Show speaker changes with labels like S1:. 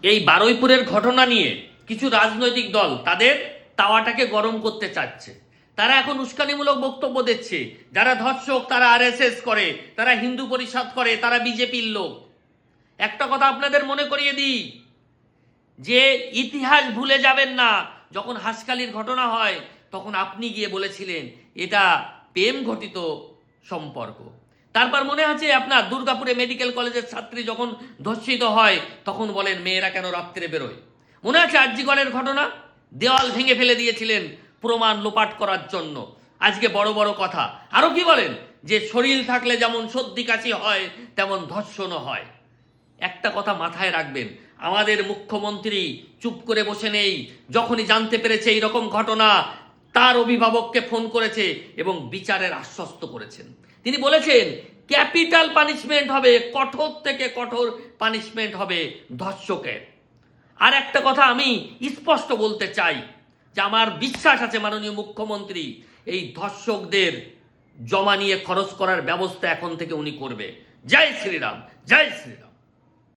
S1: এই বারুইপুরের ঘটনা নিয়ে কিছু রাজনৈতিক দল তাদের তাওয়াটাকে গরম করতে চাচ্ছে। তারা এখন উস্কানিমূলক বক্তব্য দিচ্ছে। যারা ধর্ষক তারা আরএসএস করে, তারা হিন্দু পরিষদ করে, তারা বিজেপির লোক। একটা কথা আপনাদের মনে করিয়ে দিই, যে ইতিহাস ভুলে যাবেন না। যখন হাসখালির ঘটনা হয় তখন আপনি গিয়ে বলেছিলেন এটা প্রেম ঘটিত সম্পর্ক। তারপর মনে আছে আপনার দুর্গাপুরে মেডিকেল কলেজের ছাত্রী যখন ধর্ষিত হয় তখন বলেন মেয়েরা কেন রাত্রে বেরোয়। মনে আছে আরজিকরের ঘটনা, দেওয়াল ভেঙে ফেলে দিয়েছিলেন প্রমাণ লোপাট করার জন্য। আজকে বড় বড় কথা আরো কি বলেন, যে শরীর থাকলে যেমন সর্দি কাশি হয় তেমন ধর্ষণও হয়। একটা কথা মাথায় রাখবেন, আমাদের মুখ্যমন্ত্রী চুপ করে বসে নেই। যখনই জানতে পেরেছে এইরকম ঘটনা তার অভিভাবককে ফোন করেছে এবং বিচারের আশ্বস্ত করেছেন। তিনি বলেছেন ক্যাপিটাল পানিশমেন্ট হবে, কঠোর থেকে কঠোর পানিশমেন্ট হবে ধর্ষকের। আর একটা কথা আমি স্পষ্ট বলতে চাই, যে আমার বিশ্বাস আছে মাননীয় মুখ্যমন্ত্রী এই ধর্ষকদের জমা নিয়ে খরচ করার ব্যবস্থা এখন থেকে উনি করবে। জয় শ্রীরাম, জয় শ্রীরাম।